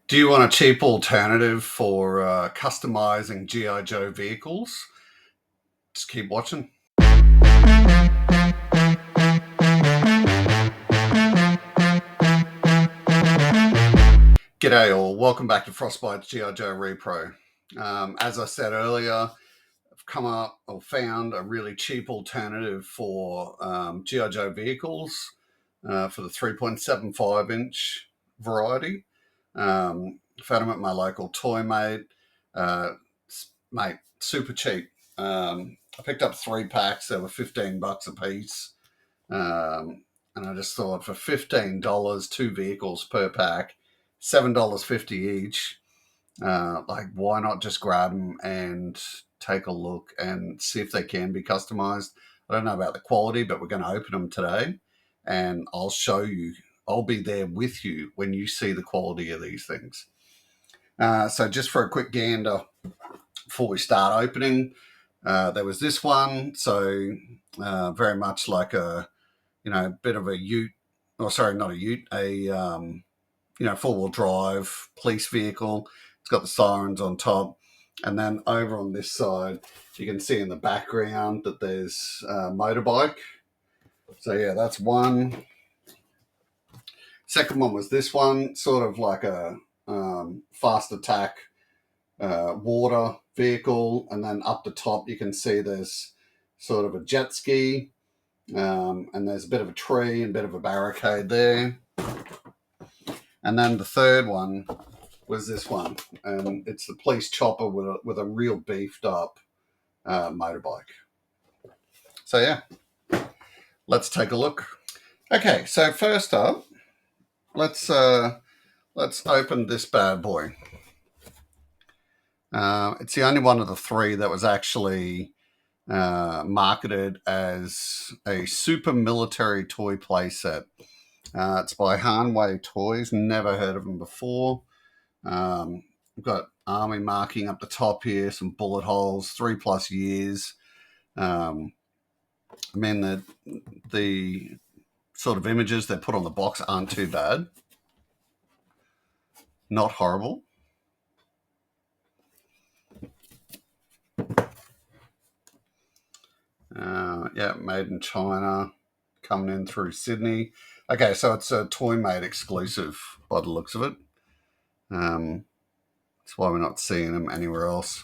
Do you want a cheap alternative for customizing G.I. Joe vehicles? Just keep watching. G'day all, welcome back to Frostbite's G.I. Joe Repro. As I said earlier, I've come up or found a really cheap alternative for G.I. Joe vehicles for the 3.75 inch variety. Found them at my local Toymate. Mate, super cheap. I picked up 3 packs. They were $15 a piece. And I just thought for $15, 2 vehicles per pack, $7.50 each. Why not just grab them and take a look and see if they can be customized? I don't know about the quality, but we're going to open them today, and I'll show you. I'll be there with you when you see the quality of these things. So just for a quick gander before we start opening, there was this one. So very much like a, bit of a ute, or sorry, not a ute, a, four-wheel drive police vehicle. It's got the sirens on top. And then over on this side, you can see in the background that there's a motorbike. So yeah, that's one. Second one was this one, sort of like a fast attack water vehicle. And then up the top, you can see there's sort of a jet ski. And there's a bit of a tree and a bit of a barricade there. And then the third one was this one. And it's the police chopper with a real beefed up motorbike. So yeah, let's take a look. Okay, so first up, let's open this bad boy. It's the only one of the 3 that was actually marketed as a super military toy playset. It's by Hanway Toys. Never heard of them before. We've got army marking up the top here, some bullet holes, 3+ years. The sort of images they put on the box aren't too bad. Not horrible. Made in China, coming in through Sydney. Okay, so it's a Toymate exclusive by the looks of it. That's why we're not seeing them anywhere else.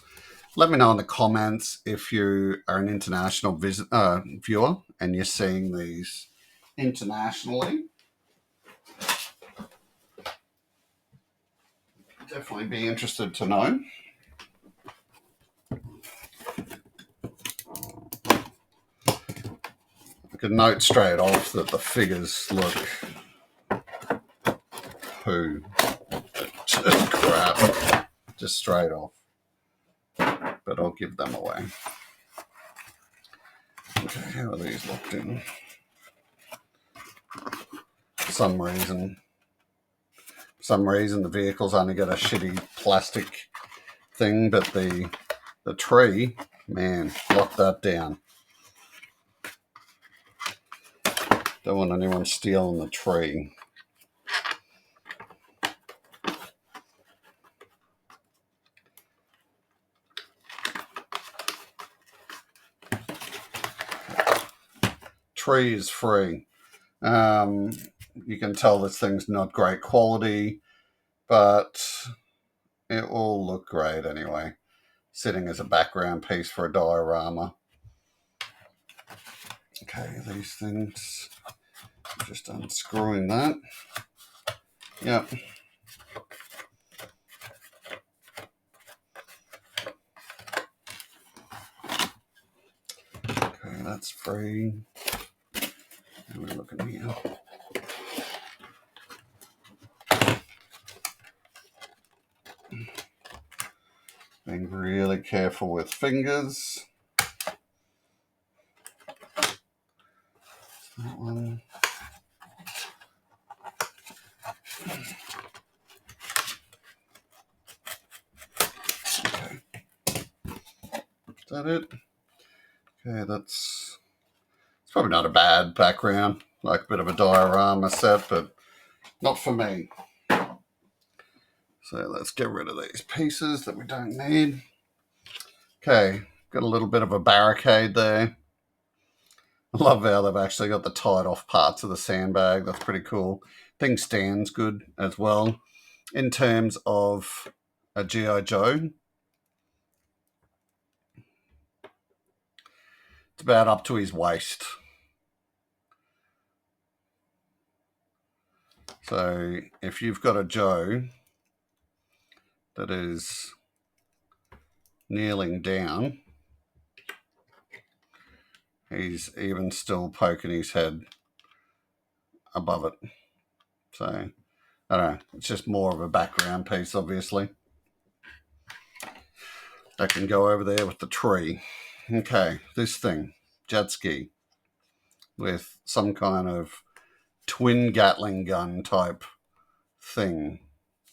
Let me know in the comments if you are an international viewer and you're seeing these internationally. Definitely be interested to know. I can note straight off that the figures look poo. Just crap. Just straight off. But I'll give them away. Okay, how are these locked in? For some reason the vehicles only got a shitty plastic thing, but the tree, man, lock that down. Don't want anyone stealing the tree. Tree is free. You can tell this thing's not great quality, but it will look great anyway, sitting as a background piece for a diorama. Okay, these things, just unscrewing that. Yep. Okay, that's free. And we're looking here. Being really careful with fingers. That one. Okay. Is that it? Okay, it's probably not a bad background, like a bit of a diorama set, but not for me. So let's get rid of these pieces that we don't need. Okay, got a little bit of a barricade there. I love how they've actually got the tied off parts of the sandbag. That's pretty cool. Thing stands good as well. In terms of a G.I. Joe, it's about up to his waist. So if you've got a Joe that is kneeling down, he's even still poking his head above it. So, I don't know. It's just more of a background piece, obviously. That can go over there with the tree. Okay, this thing, jet ski, with some kind of twin Gatling gun type thing.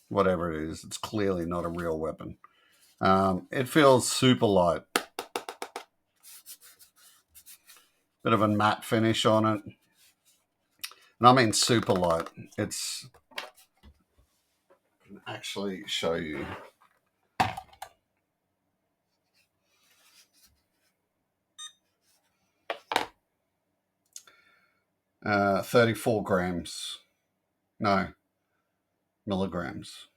Whatever it is, it's clearly not a real weapon. It feels super light. Bit of a matte finish on it. And I mean super light. It's... I can actually show you. 34 grams. No, milligrams.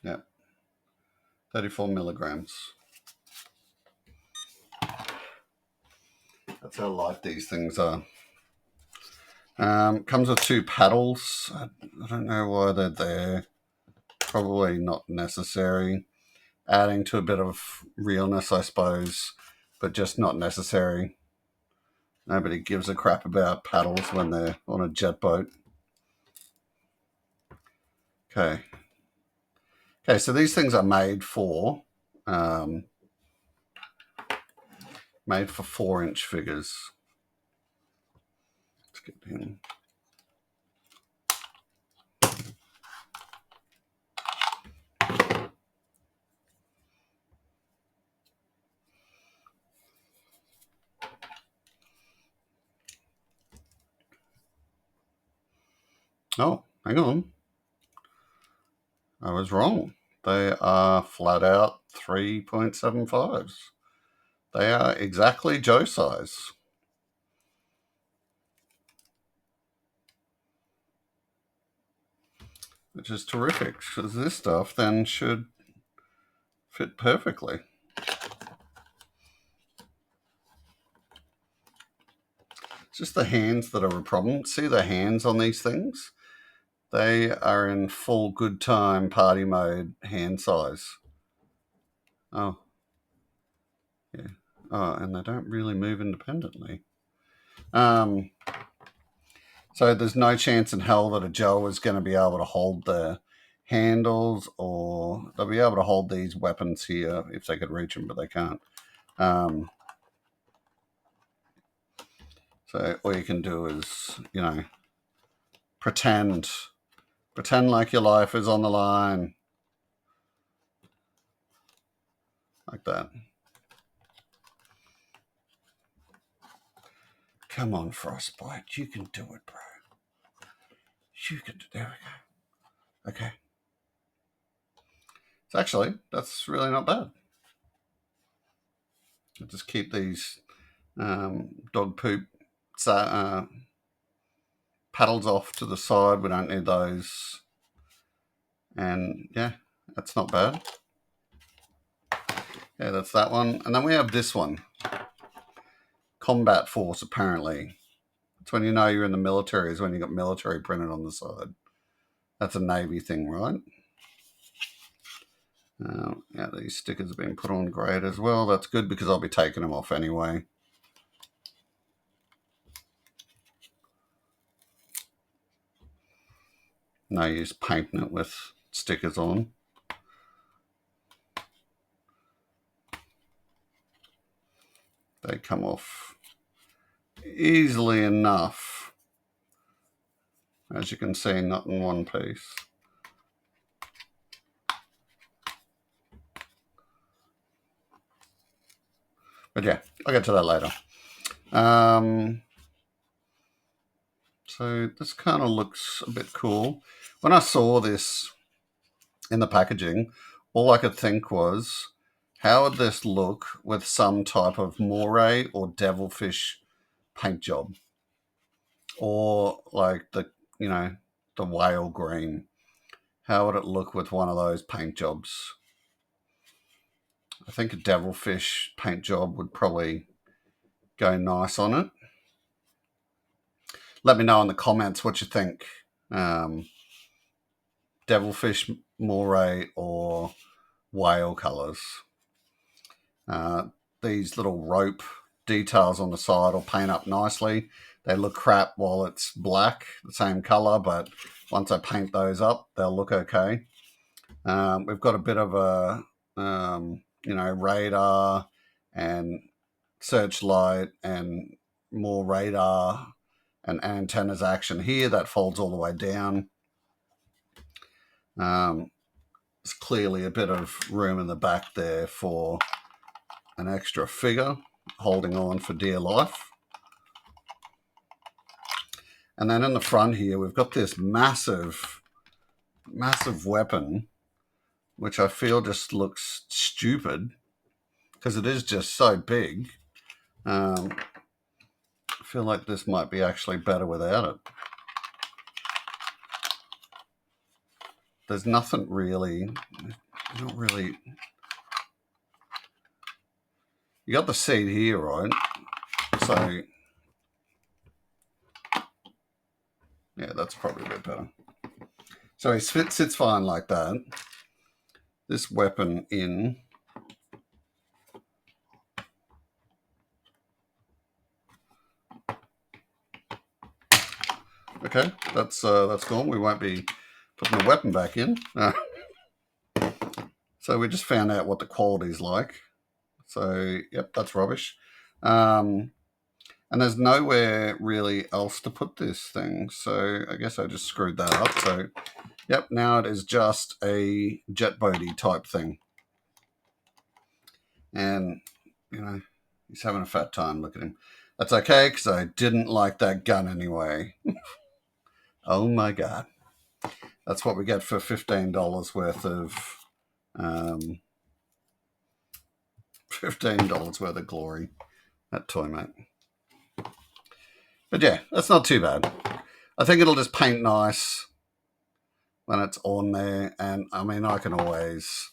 Yep. 34 milligrams. That's how light these things are. Comes with 2 paddles. I don't know why they're there. Probably not necessary. Adding to a bit of realness, I suppose, but just not necessary. Nobody gives a crap about paddles when they're on a jet boat. Okay. Okay, so these things are made for 4-inch figures. Let's get in. Oh, hang on. I was wrong. They are flat out 3.75s. They are exactly Joe size. Which is terrific, because this stuff then should fit perfectly. It's just the hands that are a problem. See the hands on these things? They are in full good time party mode hand size. Oh. Yeah. Oh, and they don't really move independently. So there's no chance in hell that a Joe is going to be able to hold the handles, or they'll be able to hold these weapons here if they could reach them, but they can't. So all you can do is, pretend like your life is on the line. Like that. Come on, Frostbite. You can do it, bro. You can do it. There we go. Okay. So actually, that's really not bad. I'll just keep these dog poop paddles off to the side. We don't need those. And yeah, that's not bad. Yeah, that's that one. And then we have this one. Combat Force, apparently. It's when you know you're in the military, is when you got military printed on the side. That's a Navy thing, right? Yeah, these stickers have been put on great as well. That's good because I'll be taking them off anyway. No use painting it with stickers on. They come off easily enough. As you can see, not in one piece. But yeah, I'll get to that later. So this kind of looks a bit cool. When I saw this in the packaging, all I could think was, how would this look with some type of moray or devilfish paint job? Or like the whale green. How would it look with one of those paint jobs? I think a devilfish paint job would probably go nice on it. Let me know in the comments what you think. Devilfish, moray, or whale colours. These little rope details on the side will paint up nicely. They look crap while it's black, the same colour, but once I paint those up, they'll look okay. We've got a bit of a radar and searchlight and more radar and antennas action here that folds all the way down. There's clearly a bit of room in the back there for an extra figure holding on for dear life. And then in the front here, we've got this massive weapon, which I feel just looks stupid because it is just so big. I feel like this might be actually better without it. There's nothing really, not really. You got the seat here, right? So, yeah, that's probably a bit better. So he sits fine like that. This weapon in. Okay, that's gone. We won't be putting the weapon back in. So we just found out what the quality's like. So, yep, that's rubbish. And there's nowhere really else to put this thing. So I guess I just screwed that up. So, yep, now it is just a jet boaty type thing. And, he's having a fat time. Look at him. That's okay, because I didn't like that gun anyway. Oh, my God. That's what we get for $15 worth of... $15 worth of glory at Toymate. But yeah, that's not too bad. I think it'll just paint nice when it's on there. And I mean, I can always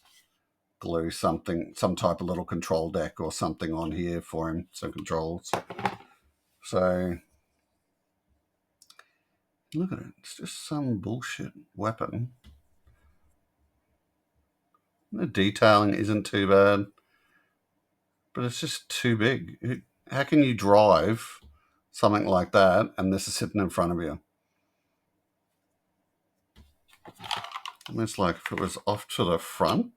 glue something, some type of little control deck or something on here for him, some controls. So look at it. It's just some bullshit weapon. The detailing isn't too bad, but it's just too big. How can you drive something like that and this is sitting in front of you? Almost like if it was off to the front,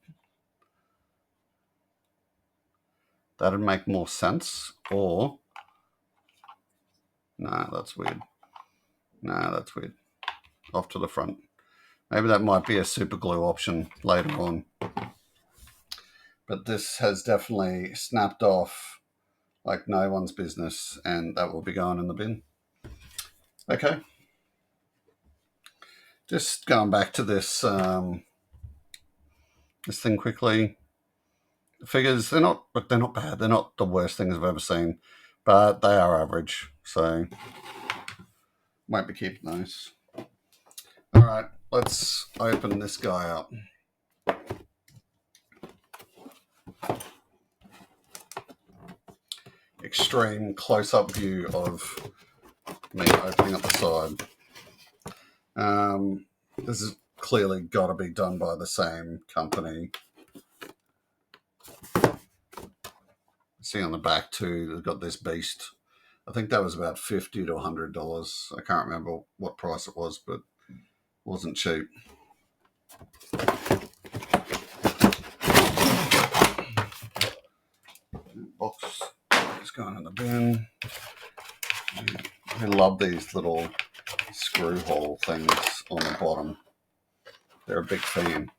that'd make more sense. Or, no, that's weird. No, that's weird. Off to the front. Maybe that might be a super glue option later on. But this has definitely snapped off like no one's business, and that will be going in the bin. Okay. Just going back to this this thing quickly. The figures, they're not bad. They're not the worst things I've ever seen, but they are average. So won't be keeping those. All right, let's open this guy up. Extreme close-up view of me opening up the side. This has clearly got to be done by the same company. See on the back too, they've got this beast. I think that was about $50 to $100. I can't remember what price it was, but it wasn't cheap. Box is going in the bin. I love these little screw hole things on the bottom. They're a big fan.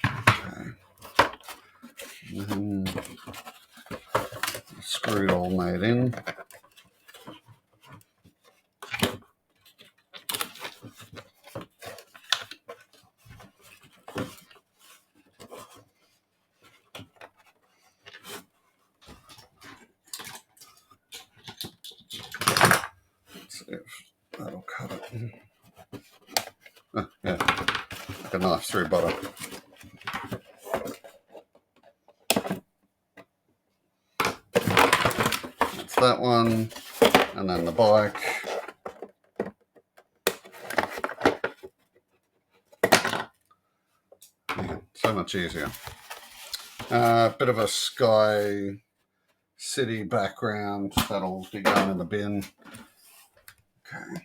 Okay. screwed all made in. Let's see if that'll cut it. Oh, yeah, like a knife through butter. That's that one, and then the bike. Yeah, so much easier. Bit of a sky city background, that'll be going in the bin. Okay.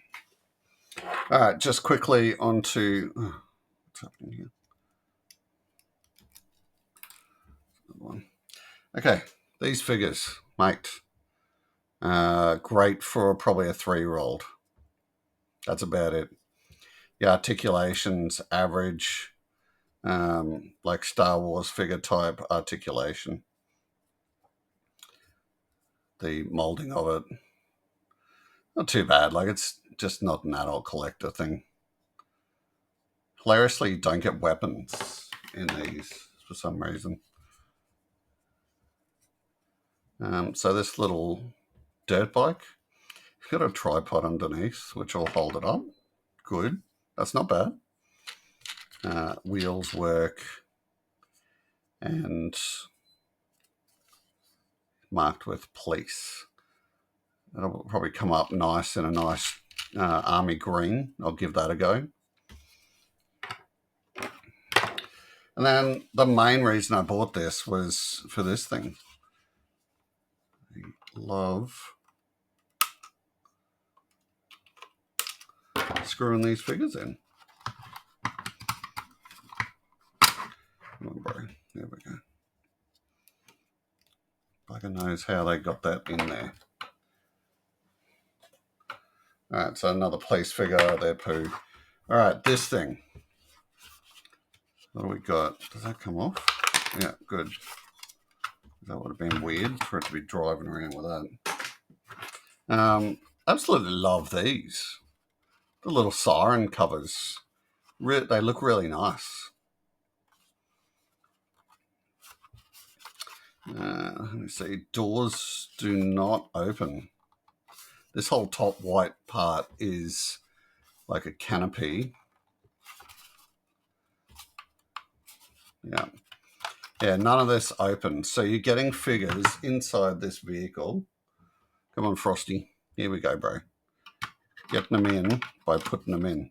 All right, just quickly onto what's happening here. One. Okay, these figures, mate. Great for probably a 3-year-old. That's about it. The articulation's average, like Star Wars figure type articulation. The molding of it, not too bad. Like, it's just not an adult collector thing. Hilariously, you don't get weapons in these for some reason. So this little dirt bike, it's got a tripod underneath, which will hold it up. Good. That's not bad. Wheels work, and marked with police. It'll probably come up nice in a nice army green. I'll give that a go. And then the main reason I bought this was for this thing. I love screwing these figures in. Come on, bro. There we go. Bugger knows how they got that in there. All right, so another police figure, their poo. All right, this thing. What do we got? Does that come off? Yeah, good. That would have been weird for it to be driving around with that. Absolutely love these. The little siren covers. They look really nice. Let me see. Doors do not open. This whole top white part is like a canopy. Yeah. Yeah, none of this opens. So you're getting figures inside this vehicle. Come on, Frosty. Here we go, bro. Getting them in by putting them in.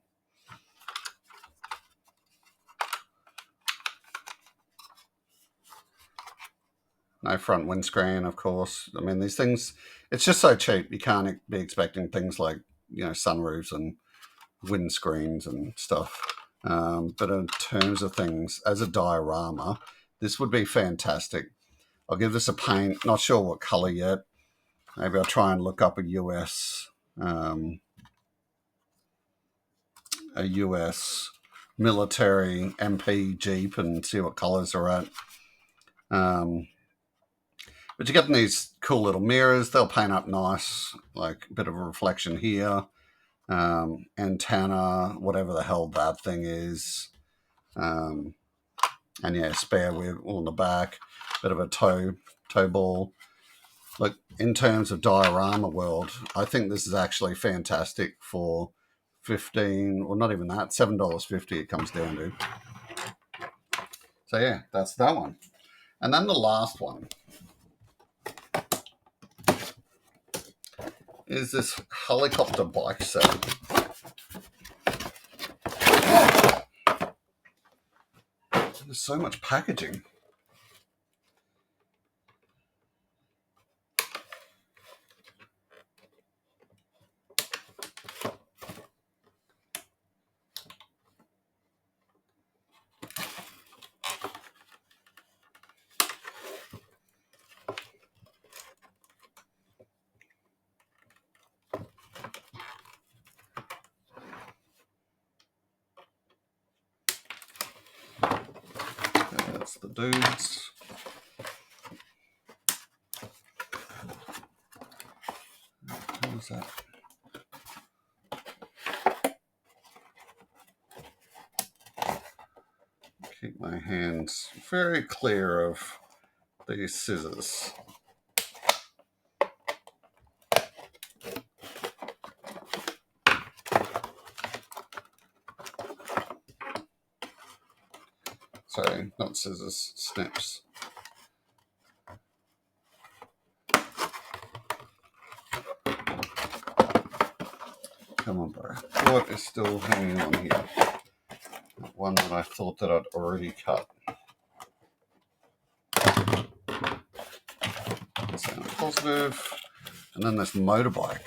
No front windscreen, of course. I mean, these things, it's just so cheap. You can't be expecting things like, sunroofs and windscreens and stuff. But in terms of things, as a diorama, this would be fantastic. I'll give this a paint. Not sure what color yet. Maybe I'll try and look up a US military MP Jeep and see what colors are at. But you're getting these cool little mirrors. They'll paint up nice, like a bit of a reflection here. Antenna, whatever the hell that thing is. And yeah, spare wheel on the back. Bit of a toe ball. Look, in terms of diorama world, I think this is actually fantastic for $15, or not even that, $7.50 it comes down to. So yeah, that's that one. And then the last one is this helicopter bike set. There's so much packaging. That's the dudes. What's that? Keep my hands very clear of these scissors. Sorry, not scissors, snips. Come on, bro. What is still hanging on here? One that I thought that I'd already cut. Sound positive. And then this motorbike.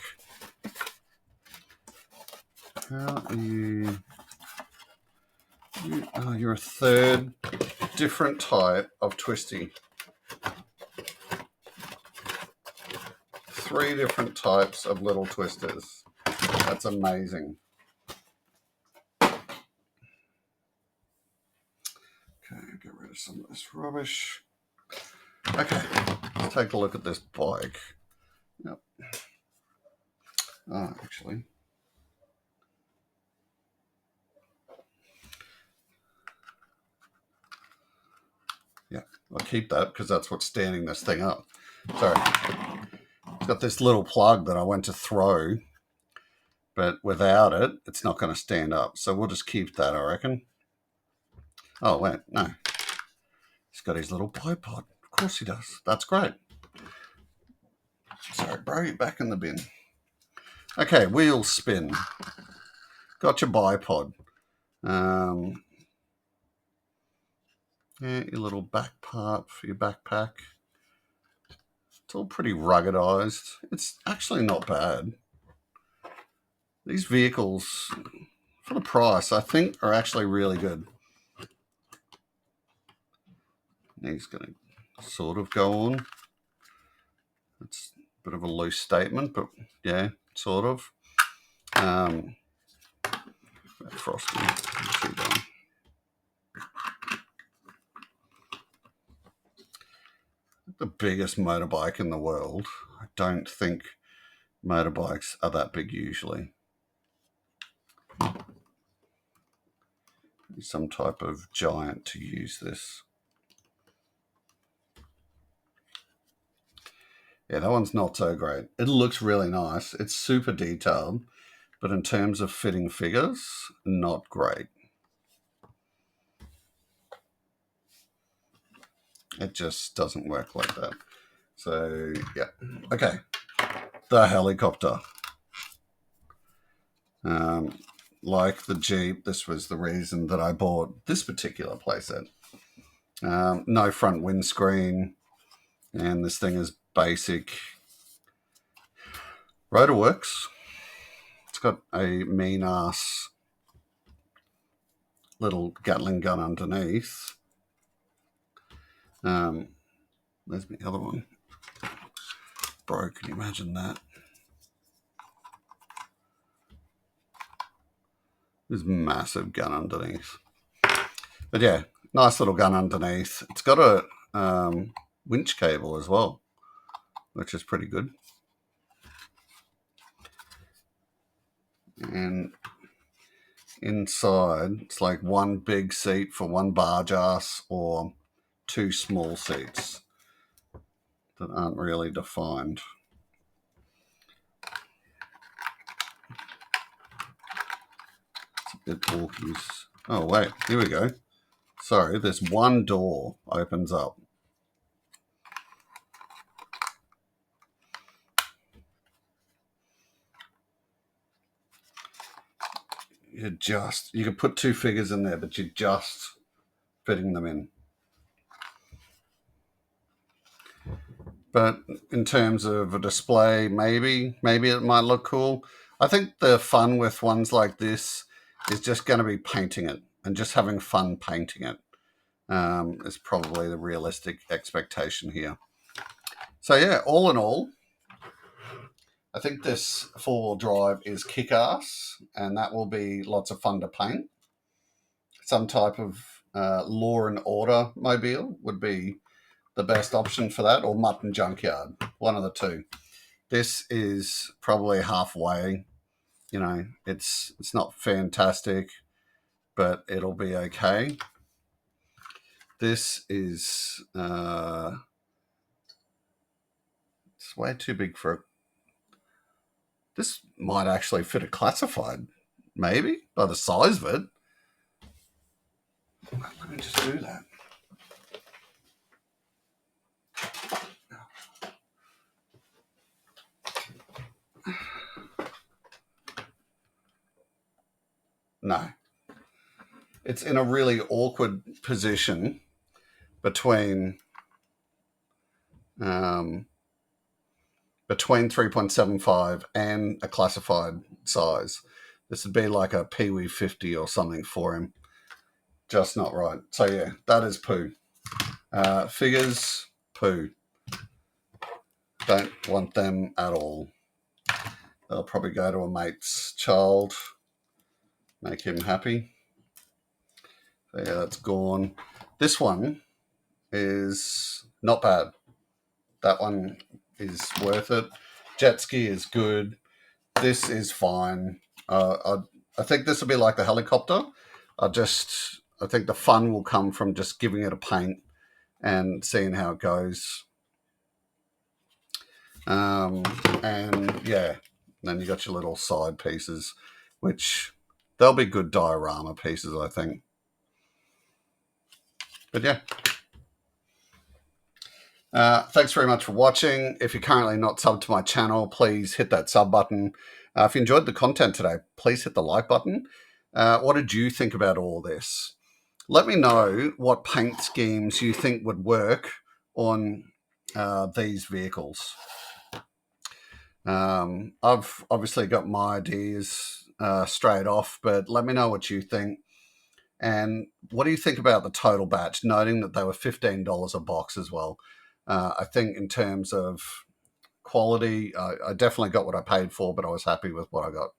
How are you? You're a third different type of twisty. 3 different types of little twisters. That's amazing. Okay, get rid of some of this rubbish. Okay, let's take a look at this bike. Yep. Oh, actually. Yeah, I'll keep that because that's what's standing this thing up. Sorry. It's got this little plug that I went to throw, but without it, it's not going to stand up. So we'll just keep that, I reckon. Oh, wait, no. He's got his little bipod. Of course he does. That's great. Sorry, bro, you're back in the bin. Okay, wheel spin. Got your bipod. Yeah, your little back part for your backpack. It's all pretty ruggedized. It's actually not bad. These vehicles, for the price, I think are actually really good. He's going to sort of go on. It's a bit of a loose statement, but yeah, sort of. Frosty. The biggest motorbike in the world. I don't think motorbikes are that big usually. Some type of giant to use this. Yeah, that one's not so great. It looks really nice. It's super detailed, but in terms of fitting figures, not great. It just doesn't work like that. So, yeah. Okay. The helicopter. Like the Jeep, this was the reason that I bought this particular playset. No front windscreen, and this thing is basic. Rotor works. It's got a mean-ass little Gatling gun underneath. There's the other one. Bro, can you imagine that? There's massive gun underneath. But yeah, nice little gun underneath. It's got a winch cable as well, which is pretty good. And inside, it's like one big seat for one barge ass or 2 small seats that aren't really defined. It's a bit awkward. Oh, wait, here we go. Sorry, this one door opens up. You could put 2 figures in there, but you're just fitting them in. But in terms of a display, maybe it might look cool. I think the fun with ones like this is just going to be painting it and just having fun painting it. Is probably the realistic expectation here. So yeah, all in all, I think this 4-wheel drive is kick-ass, and that will be lots of fun to paint. Some type of Law and Order mobile would be the best option for that, or Mutton Junkyard, one of the two. This is probably halfway. You know, it's not fantastic, but it'll be okay. This is it's way too big for a... This might actually fit a classified, maybe, by the size of it. Let me just do that. No. It's in a really awkward position between 3.75 and a classified size. This would be like a Pee-wee 50 or something for him. Just not right. So yeah, that is poo. Figures, poo. Don't want them at all. They'll probably go to a mate's child. Make him happy. So yeah, that's gone. This one is not bad. That one is worth it. Jet ski is good. This is fine. I think this will be like the helicopter. I think the fun will come from just giving it a paint and seeing how it goes. And yeah, then you got your little side pieces, which they'll be good diorama pieces, I think. But yeah. Thanks very much for watching. If you're currently not subbed to my channel, please hit that sub button. If you enjoyed the content today, please hit the like button. What did you think about all this? Let me know what paint schemes you think would work on these vehicles. I've obviously got my ideas straight off, but let me know what you think. And what do you think about the total batch, noting that they were $15 a box as well? I think in terms of quality, I definitely got what I paid for, but I was happy with what I got.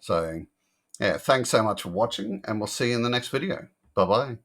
So, yeah, thanks so much for watching, and we'll see you in the next video. Bye-bye.